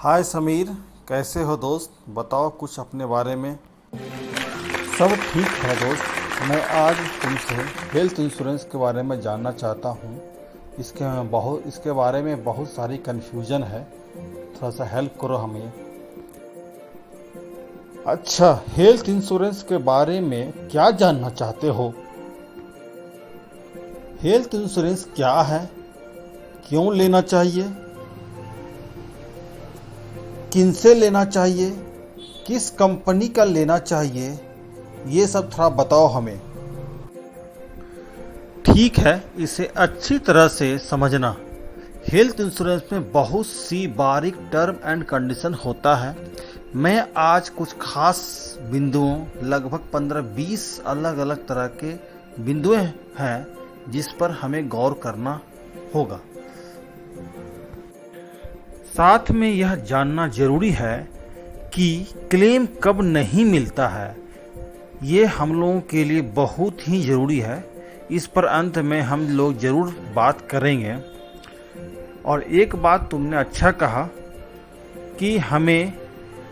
हाय समीर, कैसे हो दोस्त? बताओ कुछ अपने बारे में। सब ठीक है दोस्त। मैं आज तुमसे हेल्थ इंश्योरेंस के बारे में जानना चाहता हूँ। इसके बारे में बहुत सारी कन्फ्यूजन है। थोड़ा सा हेल्प करो हमें। अच्छा, हेल्थ इंश्योरेंस के बारे में क्या जानना चाहते हो? हेल्थ इंश्योरेंस क्या है, क्यों लेना चाहिए, किनसे लेना चाहिए, किस कंपनी का लेना चाहिए, ये सब थोड़ा बताओ हमें। ठीक है, इसे अच्छी तरह से समझना। हेल्थ इंश्योरेंस में बहुत सी बारीक टर्म एंड कंडीशन होता है। मैं आज कुछ खास बिंदुओं, लगभग 15-20 अलग अलग तरह के बिंदुएं हैं जिस पर हमें गौर करना होगा। साथ में यह जानना जरूरी है कि क्लेम कब नहीं मिलता है। ये हम लोगों के लिए बहुत ही ज़रूरी है। इस पर अंत में हम लोग ज़रूर बात करेंगे। और एक बात तुमने अच्छा कहा कि हमें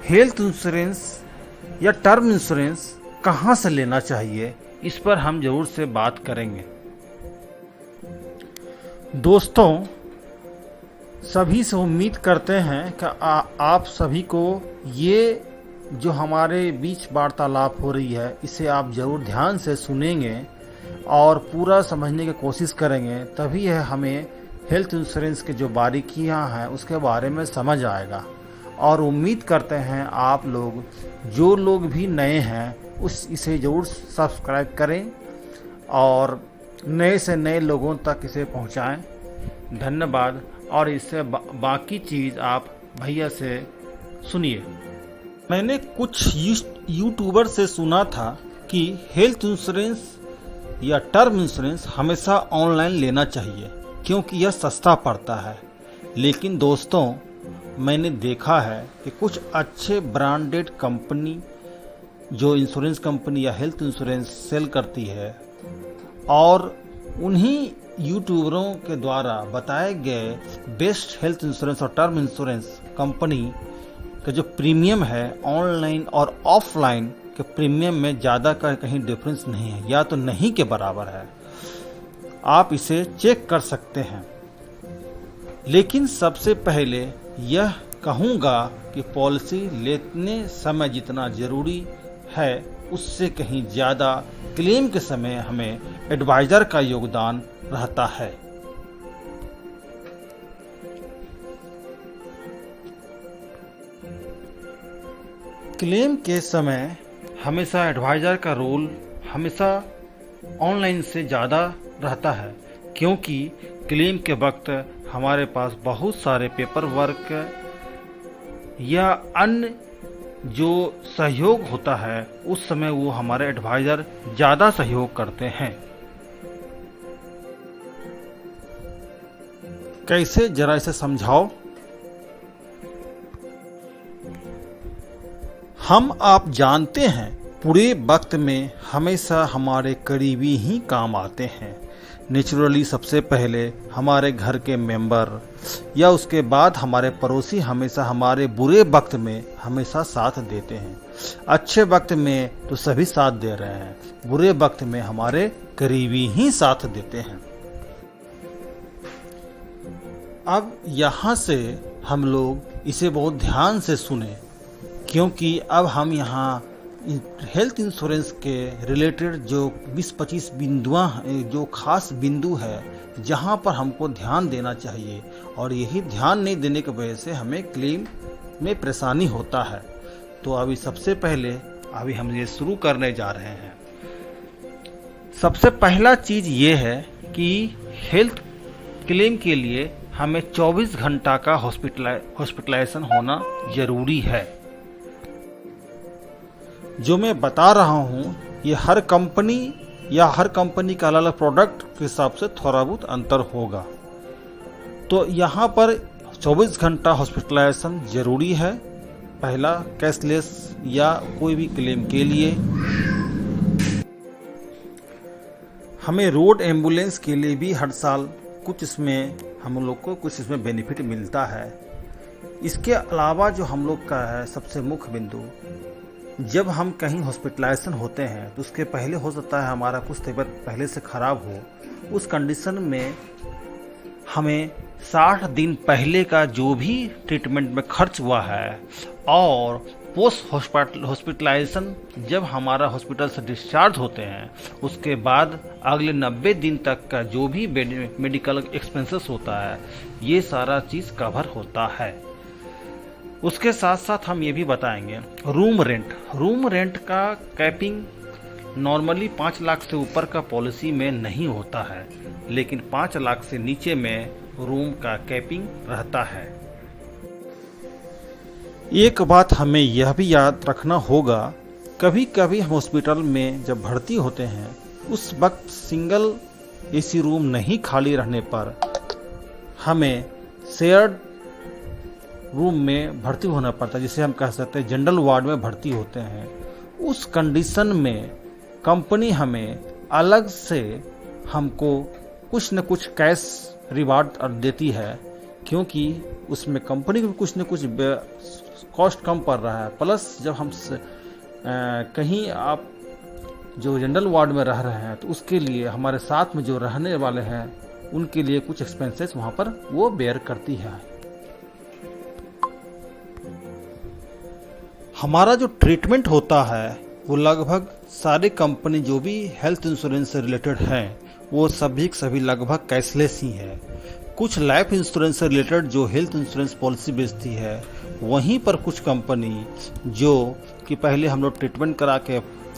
हेल्थ इंश्योरेंस या टर्म इंश्योरेंस कहाँ से लेना चाहिए, इस पर हम ज़रूर से बात करेंगे। दोस्तों, सभी से उम्मीद करते हैं कि आप सभी को ये जो हमारे बीच वार्तालाप हो रही है, इसे आप ज़रूर ध्यान से सुनेंगे और पूरा समझने की कोशिश करेंगे। तभी यह हमें हेल्थ इंश्योरेंस के जो बारीकियां हैं उसके बारे में समझ आएगा। और उम्मीद करते हैं आप लोग, जो लोग भी नए हैं, इसे ज़रूर सब्सक्राइब करें और नए से नए लोगों तक इसे पहुंचाएं। धन्यवाद। और इससे बाकी चीज़ आप भैया से सुनिए। मैंने कुछ यूट्यूबर से सुना था कि हेल्थ इंश्योरेंस या टर्म इंश्योरेंस हमेशा ऑनलाइन लेना चाहिए क्योंकि यह सस्ता पड़ता है। लेकिन दोस्तों, मैंने देखा है कि कुछ अच्छे ब्रांडेड कंपनी जो इंश्योरेंस कंपनी या हेल्थ इंश्योरेंस सेल करती है और उन्हीं यूट्यूबरों के द्वारा बताए गए बेस्ट हेल्थ इंश्योरेंस और टर्म इंश्योरेंस कंपनी का जो प्रीमियम है, ऑनलाइन और ऑफलाइन के प्रीमियम में ज़्यादा का कहीं डिफरेंस नहीं है या तो नहीं के बराबर है। आप इसे चेक कर सकते हैं। लेकिन सबसे पहले यह कहूँगा कि पॉलिसी लेने समय जितना ज़रूरी है उससे कहीं ज़्यादा क्लेम के समय हमें एडवाइज़र का योगदान रहता है। क्लेम के समय हमेशा एडवाइज़र का रोल हमेशा ऑनलाइन से ज़्यादा रहता है क्योंकि क्लेम के वक्त हमारे पास बहुत सारे पेपर वर्क या अन्य जो सहयोग होता है उस समय वो हमारे एडवाइज़र ज़्यादा सहयोग करते हैं। कैसे, जरा इसे समझाओ। हम आप जानते हैं पूरे वक्त में हमेशा हमारे करीबी ही काम आते हैं। नेचुरली सबसे पहले हमारे घर के मेंबर या उसके बाद हमारे पड़ोसी हमेशा हमारे बुरे वक्त में हमेशा साथ देते हैं। अच्छे वक्त में तो सभी साथ दे रहे हैं, बुरे वक्त में हमारे करीबी ही साथ देते हैं। अब यहाँ से हम लोग इसे बहुत ध्यान से सुने क्योंकि अब हम यहाँ हेल्थ इंश्योरेंस के रिलेटेड जो 20-25 बिंदुआं जो खास बिंदु है जहाँ पर हमको ध्यान देना चाहिए और यही ध्यान नहीं देने की वजह से हमें क्लेम में परेशानी होता है। तो अभी सबसे पहले हम ये शुरू करने जा रहे हैं। सबसे पहला चीज़ ये है कि हेल्थ क्लेम के लिए हमें 24 घंटा का हॉस्पिटलाइजेशन होना ज़रूरी है। जो मैं बता रहा हूँ ये हर कंपनी का अलग अलग प्रोडक्ट के हिसाब से थोड़ा बहुत अंतर होगा। तो यहाँ पर 24 घंटा हॉस्पिटलाइजेशन ज़रूरी है। पहला, कैशलेस या कोई भी क्लेम के लिए। हमें रोड एम्बुलेंस के लिए भी हर साल कुछ इसमें हम लोग को कुछ इसमें बेनिफिट मिलता है। इसके अलावा जो हम लोग का है सबसे मुख्य बिंदु, जब हम कहीं हॉस्पिटलाइजेशन होते हैं तो उसके पहले हो सकता है हमारा कुछ तबीयत पहले से ख़राब हो। उस कंडीशन में हमें 60 दिन पहले का जो भी ट्रीटमेंट में खर्च हुआ है और पोस्ट हॉस्पिटलाइजेशन जब हमारा हॉस्पिटल से डिस्चार्ज होते हैं उसके बाद अगले 90 दिन तक का जो भी मेडिकल एक्सपेंसेस होता है ये सारा चीज़ कवर होता है। उसके साथ साथ हम ये भी बताएंगे रूम रेंट का कैपिंग नॉर्मली 5 लाख से ऊपर का पॉलिसी में नहीं होता है, लेकिन 5 लाख से नीचे में रूम का कैपिंग रहता है। एक बात हमें यह भी याद रखना होगा, कभी कभी हम हॉस्पिटल में जब भर्ती होते हैं उस वक्त सिंगल एसी रूम नहीं खाली रहने पर हमें शेयर्ड रूम में भर्ती होना पड़ता है, जिसे हम कह सकते हैं जनरल वार्ड में भर्ती होते हैं। उस कंडीशन में कंपनी हमें अलग से हमको कुछ न कुछ कैश रिवार्ड देती है, क्योंकि उसमें कंपनी को कुछ न कुछ कॉस्ट कम पड़ रहा है। प्लस जब हम कहीं आप जो जनरल वार्ड में रह रहे हैं तो उसके लिए हमारे साथ में जो रहने वाले हैं उनके लिए कुछ एक्सपेंसेस वहाँ पर वो बेयर करती है। हमारा जो ट्रीटमेंट होता है वो लगभग सारी कंपनी जो भी हेल्थ इंश्योरेंस से रिलेटेड हैं वो सभी लगभग कैशलेस ही है। कुछ लाइफ इंश्योरेंस से रिलेटेड जो हेल्थ इंश्योरेंस पॉलिसी बेचती है, वहीं पर कुछ कंपनी जो कि पहले हम लोग ट्रीटमेंट करा के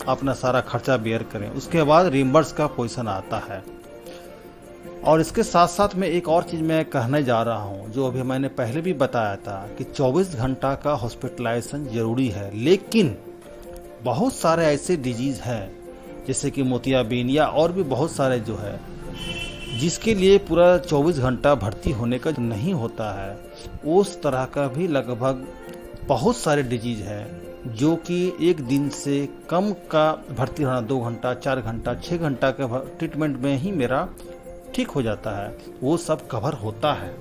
अपना सारा खर्चा बेयर करें, उसके बाद रिम्बर्स का पोजीशन आता है। और इसके साथ साथ में एक और चीज़ मैं कहने जा रहा हूँ, जो अभी मैंने पहले भी बताया था कि 24 घंटा का हॉस्पिटलाइजेशन ज़रूरी है, लेकिन बहुत सारे ऐसे डिजीज़ हैं जैसे कि मोतियाबिंद या और भी बहुत सारे जो है जिसके लिए पूरा 24 घंटा भर्ती होने का नहीं होता है। उस तरह का भी लगभग बहुत सारे डिजीज़ हैं जो कि एक दिन से कम का भर्ती होना, 2 घंटा 4 घंटा 6 घंटा के ट्रीटमेंट में ही मेरा ठीक हो जाता है, वो सब कवर होता है।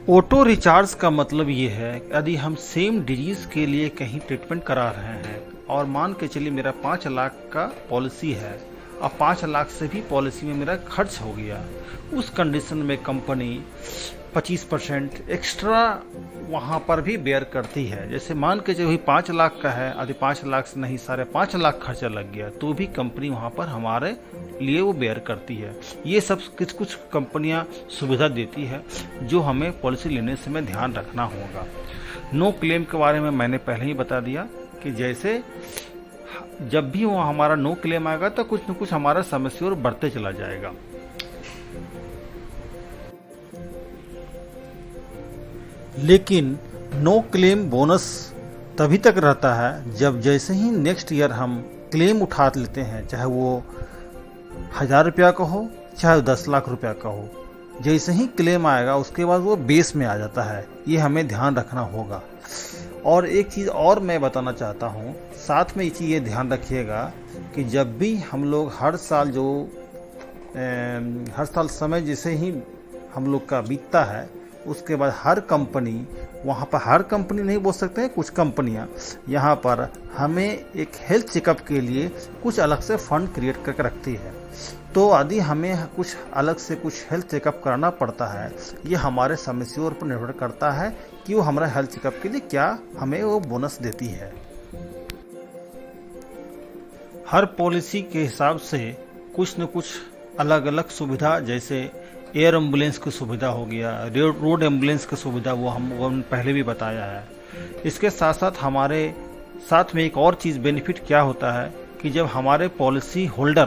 ऑटो रिचार्ज का मतलब ये है यदि हम सेम डिजीज के लिए कहीं ट्रीटमेंट करा रहे हैं और मान के चलिए मेरा 5 लाख का पॉलिसी है और 5 लाख से भी पॉलिसी में मेरा खर्च हो गया, उस कंडीशन में कंपनी 25% एक्स्ट्रा वहाँ पर भी बेयर करती है। जैसे मान के चलिए 5 लाख का है, यदि 5 लाख से नहीं 5.5 लाख खर्चा लग गया तो भी कंपनी वहाँ पर हमारे लिए वो बेयर करती है। ये सब कुछ कंपनियाँ सुविधा देती है जो हमें पॉलिसी लेने समय ध्यान रखना होगा। नो क्लेम के बारे में मैंने पहले ही बता दिया कि जैसे जब भी वो हमारा नो क्लेम आएगा तो कुछ न कुछ हमारा समस्या और बढ़ते चला जाएगा। लेकिन नो क्लेम बोनस तभी तक रहता है जब जैसे ही नेक्स्ट ईयर हम क्लेम उठा लेते हैं, चाहे वो 1000 रुपया का हो चाहे 10 लाख रुपया का हो, जैसे ही क्लेम आएगा उसके बाद वो बेस में आ जाता है। ये हमें ध्यान रखना होगा। और एक चीज़ और मैं बताना चाहता हूँ, साथ में ये ध्यान रखिएगा कि जब भी हम लोग हर साल समय जैसे ही हम लोग का बीतता है उसके बाद हर कंपनी, वहाँ पर हर कंपनी नहीं बोल सकते हैं, कुछ कंपनियाँ यहाँ पर हमें एक हेल्थ चेकअप के लिए कुछ अलग से फंड क्रिएट करके रखती है। तो यदि हमें कुछ अलग से कुछ हेल्थ चेकअप करना पड़ता है, ये हमारे समस्याओं पर निर्भर करता है कि वो हमारा हेल्थ चेकअप के लिए क्या हमें वो बोनस देती है। हर पॉलिसी के हिसाब से कुछ न कुछ अलग अलग सुविधा, जैसे एयर एम्बुलेंस की सुविधा हो गया, रोड एम्बुलेंस की सुविधा, वो हम पहले भी बताया है। इसके साथ साथ हमारे साथ में एक और चीज़ बेनिफिट क्या होता है कि जब हमारे पॉलिसी होल्डर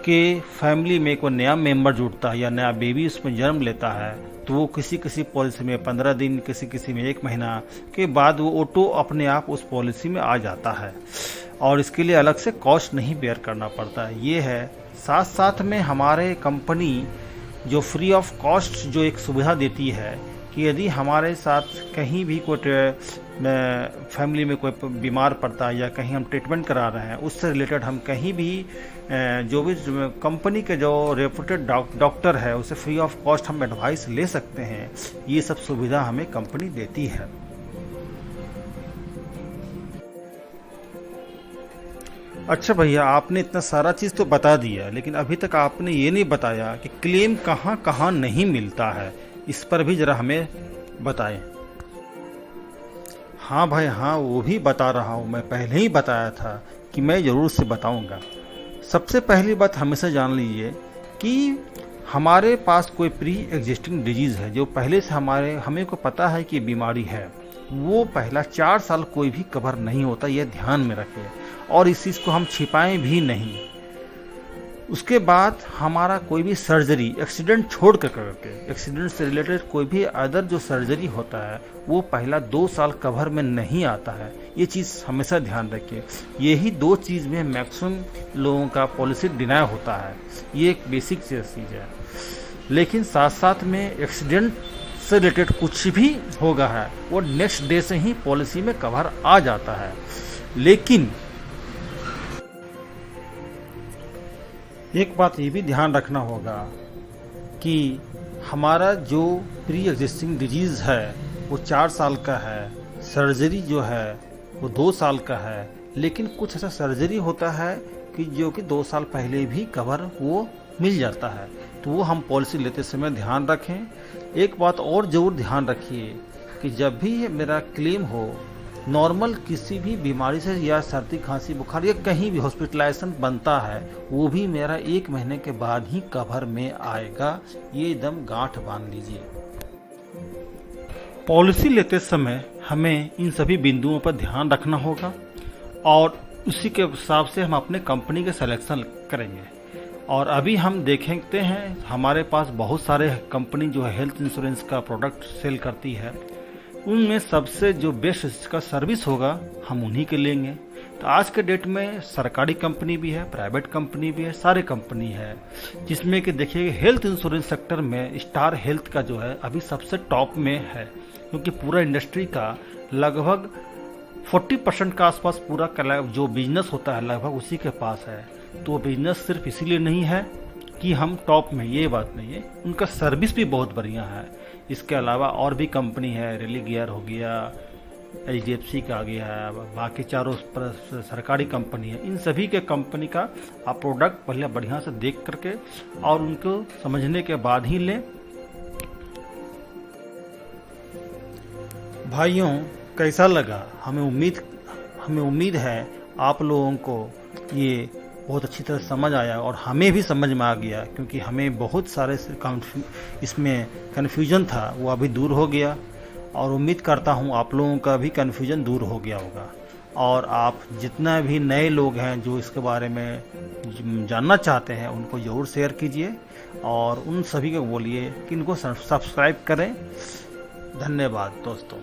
के फैमिली में कोई नया मेंबर जुड़ता है या नया बेबी उसमें जन्म लेता है तो वो किसी पॉलिसी में 15 दिन, किसी में 1 महीना के बाद वो ऑटो अपने आप उस पॉलिसी में आ जाता है और इसके लिए अलग से कॉस्ट नहीं बेयर करना पड़ता है। ये है। साथ साथ में हमारे कंपनी जो फ्री ऑफ कॉस्ट जो एक सुविधा देती है, कि यदि हमारे साथ कहीं भी कोई फैमिली में कोई बीमार पड़ता है या कहीं हम ट्रीटमेंट करा रहे हैं, उससे रिलेटेड हम कहीं भी जो भी कंपनी के जो रेपुटेड डॉक्टर है उसे फ्री ऑफ कॉस्ट हम एडवाइस ले सकते हैं। ये सब सुविधा हमें कंपनी देती है। अच्छा भैया, आपने इतना सारा चीज़ तो बता दिया, लेकिन अभी तक आपने ये नहीं बताया कि क्लेम कहाँ कहाँ नहीं मिलता है। इस पर भी ज़रा हमें बताएं। हाँ भाई हाँ, वो भी बता रहा हूँ। मैं पहले ही बताया था कि मैं ज़रूर से बताऊँगा। सबसे पहली बात हमेशा जान लीजिए कि हमारे पास कोई प्री एग्जिस्टिंग डिजीज़ है जो पहले से हमें को पता है कि बीमारी है, वो पहला 4 साल कोई भी कवर नहीं होता। यह ध्यान में रखें और इस चीज़ को हम छिपाएं भी नहीं। उसके बाद हमारा कोई भी सर्जरी एक्सीडेंट छोड़ कर करके, एक्सीडेंट से रिलेटेड कोई भी अदर जो सर्जरी होता है वो पहला 2 साल कवर में नहीं आता है। ये चीज़ हमेशा ध्यान रखिए। यही 2 चीज़ में मैक्सिमम लोगों का पॉलिसी डिनाई होता है। ये एक बेसिक चीज़ है। लेकिन साथ साथ में एक्सीडेंट से रिलेटेड कुछ भी होगा है वो नेक्स्ट डे से ही पॉलिसी में कवर आ जाता है। लेकिन एक बात ये भी ध्यान रखना होगा कि हमारा जो प्री एग्जिस्टिंग डिजीज़ है वो 4 साल का है, सर्जरी जो है वो 2 साल का है। लेकिन कुछ ऐसा सर्जरी होता है कि जो कि 2 साल पहले भी कवर वो मिल जाता है, तो वो हम पॉलिसी लेते समय ध्यान रखें। एक बात और ज़रूर ध्यान रखिए कि जब भी मेरा क्लेम हो नॉर्मल किसी भी बीमारी से या सर्दी खांसी बुखार या कहीं भी हॉस्पिटलाइजेशन बनता है, वो भी मेरा 1 महीने के बाद ही कवर में आएगा। ये एकदम गांठ बांध लीजिए। पॉलिसी लेते समय हमें इन सभी बिंदुओं पर ध्यान रखना होगा और उसी के हिसाब से हम अपने कंपनी के सिलेक्शन करेंगे। और अभी हम देखते हैं हमारे पास बहुत सारे कंपनी जो है हेल्थ इंश्योरेंस का प्रोडक्ट सेल करती है, उनमें सबसे जो बेस्ट इसका सर्विस होगा हम उन्हीं के लेंगे। तो आज के डेट में सरकारी कंपनी भी है, प्राइवेट कंपनी भी है, सारे कंपनी है, जिसमें कि देखिए हेल्थ इंश्योरेंस सेक्टर में स्टार हेल्थ का जो है अभी सबसे टॉप में है, क्योंकि पूरा इंडस्ट्री का लगभग 40% का आसपास पूरा जो बिजनेस होता है लगभग उसी के पास है। तो बिजनेस सिर्फ इसीलिए नहीं है कि हम टॉप में, ये बात नहीं है, उनका सर्विस भी बहुत बढ़िया है। इसके अलावा और भी कंपनी है, रेली गियर हो गया, HDFC का आ गया है, बाकी चारों सरकारी कंपनी है। इन सभी के कंपनी का आप प्रोडक्ट पहले बढ़िया से देख करके और उनको समझने के बाद ही लें। भाइयों, कैसा लगा? हमें उम्मीद है आप लोगों को ये बहुत अच्छी तरह समझ आया और हमें भी समझ में आ गया, क्योंकि हमें बहुत सारे इसमें कन्फ्यूजन था, वो अभी दूर हो गया। और उम्मीद करता हूँ आप लोगों का भी कन्फ्यूजन दूर हो गया होगा। और आप जितना भी नए लोग हैं जो इसके बारे में जानना चाहते हैं उनको ज़रूर शेयर कीजिए और उन सभी को बोलिए कि इनको सब्सक्राइब करें। धन्यवाद दोस्तों।